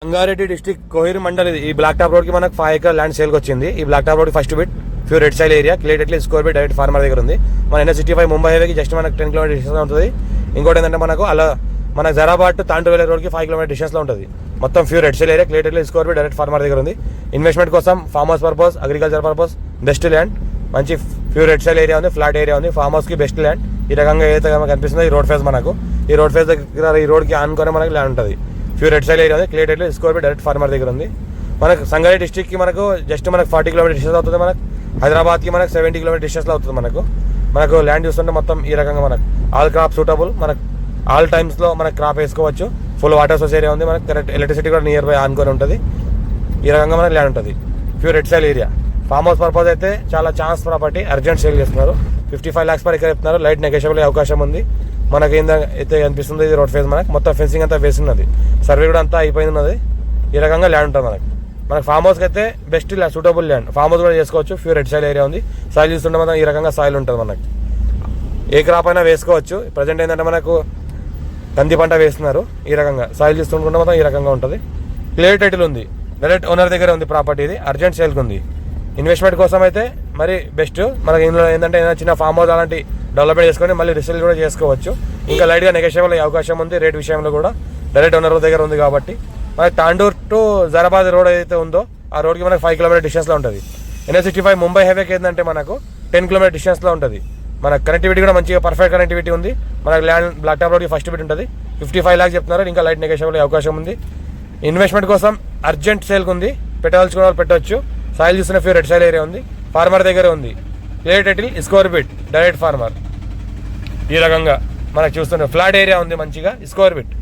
Rangareddy district Kohir mandal. ఈ black top road కి మనకు 5 acre ల్యాండ్ సేల్ కి వచ్చింది. ఈ black top road first bit pure red soil area clear score bit direct farmer దగ్గర ఉంది. మన NH65 ముంబై హైవేకి జస్ట్ మనకు 10 km డిస్టెన్స్ ఉంటుంది. ఇంకోటి ఏంటంటే మనకు అలా మన జరాబాద్ టు తాండూరు రోడ్కి 5 km డిస్టెన్స్ లో ఉంటుంది. మొత్తం pure red soil area clear score bit direct farmer దగ్గర ఉంది. ఇన్వెస్ట్మెంట్ కోసం farm house purpose, agriculture purpose best land. మంచి ప్యూర్ రెడ్ సైల్ ఏరియా ఉంది, ఫ్లాట్ ఏరియా ఉంది, ఫార్మ్ హౌస్ కి బెస్ట్ ల్యాండ్. ఈ రకంగా ఏదైతే కనిపిస్తుందో ఈ రోడ్ ఫేస్ మనకు, ఈ రోడ్ ఫేస్ దగ్గర ఈ రోడ్ కి ఆనుకొని మనకి ల్యాండ్ ఉంటుంది. ప్యూర్ రెడ్ సైల్ ఏరియా ఉంది, clear score bit direct farmer దగ్గర ఉంది. మనకు సంగారెడ్డి డిస్ట్రిక్ట్ కి మనకు జస్ట్ మనకు 40 km డిస్టెన్స్ అవుతుంది. మనకు హైదరాబాద్ కి మనకు 70 km డిస్టెన్స్ లో అవుతుంది. మనకు ల్యాండ్ చూస్తుంటే మొత్తం ఈ రకంగా మనకు ఆల్ క్రాప్ సూటబుల్. మనకు ఆల్ టైమ్స్ లో మనకు క్రాప్ వేసుకోవచ్చు. ఫుల్ వాటర్ సోర్స్ ఏరియా ఉంది. మనకు కరెక్ట్ ఎలక్ట్రిసిటీ కూడా నియర్ బై ఆనుకొని ఉంటుంది. ఈ రకంగా మనకు ల్యాండ్ ఉంటుంది. Pure red soil area. Form house purpose అయితే చాలా ఛాన్స్ ప్రాపర్టీ, అర్జెంట్ సేల్ చేస్తున్నారు. 55 lakhs per acre చెప్తున్నారు. లైట్ నెగోషియబుల్ అవకాశం ఉంది. మనకి అయితే అనిపిస్తుంది ఇది రోడ్ ఫేస్. మనకు మొత్తం ఫెన్సింగ్ అంతా వేసినది, సర్వే కూడా అంతా అయిపోయినది. ఈ రకంగా ల్యాండ్ ఉంటుంది మనకు ఫార్మ్ హౌస్కి అయితే best suitable land. Farm house కూడా చేసుకోవచ్చు. ప్యూర్ రెడ్ సైల్ ఏరియా ఉంది. సాయిల్ చూస్తుంటే మనం ఈ రకంగా సాయిల్ ఉంటుంది. మనకి ఏ క్రాప్ అయినా వేసుకోవచ్చు. ప్రజెంట్ ఏంటంటే మనకు కంది పంట వేస్తున్నారు. ఈ రకంగా సాయిల్ చూస్తుంటే మొత్తం ఈ రకంగా ఉంటుంది. క్లియర్ టైటిల్ ఉంది, డైరెక్ట్ ఓనర్ దగ్గర ఉంది ప్రాపర్టీ. ఇది అర్జెంట్ సేల్కి ఉంది. ఇన్వెస్ట్మెంట్ కోసం అయితే మరి బెస్ట్. మనకి ఇందులో ఏంటంటే ఏదైనా చిన్న ఫార్మ్ హౌస్ అలాంటి డెవలప్మెంట్ చేసుకొని మళ్ళీ రిసేల్ కూడా చేసుకోవచ్చు. ఇంకా లైట్గా నెగోషియబుల్ అయ్యే అవకాశం ఉంది. రేట్ విషయంలో కూడా డైరెక్ట్ ఓనర్ దగ్గర ఉంది కాబట్టి. మనకి తాండూర్ టు జరాబాద్ రోడ్ ఏదైతే ఉందో ఆ రోడ్కి మనకి 5 km డిస్టెన్స్లో ఉంటుంది. NH65 ముంబై హైవేకి ఏంటంటే మనకు 10 km డిస్టెన్స్లో ఉంటుంది. మనకు కనెక్టివిటీ కూడా మంచిగా పర్ఫెక్ట్ కనెక్టివిటీ ఉంది. మనకు ల్యాండ్ బ్లాక్ టాప్ రోడ్కి ఫస్ట్ బిట్ ఉంటుంది. 55 lakhs చెప్తున్నారు. ఇంకా లైట్ నెగోషియబుల్ అయ్యే అవకాశం ఉంది. ఇన్వెస్ట్మెంట్ కోసం అర్జెంట్ సేల్కి ఉంది. పెట్టాల్సిన వాళ్ళు పెట్టవచ్చు. సాయిల్ చూస్తున్న ప్యూర్ రెడ్ సైల్ ఏరియా ఉంది. ఫార్మర్ దగ్గర ఉంది. Clear title score bit direct farmer. ఈ రకంగా మనకు చూస్తున్న ఫ్లాట్ ఏరియా ఉంది. మంచిగా స్కోర్ బిట్.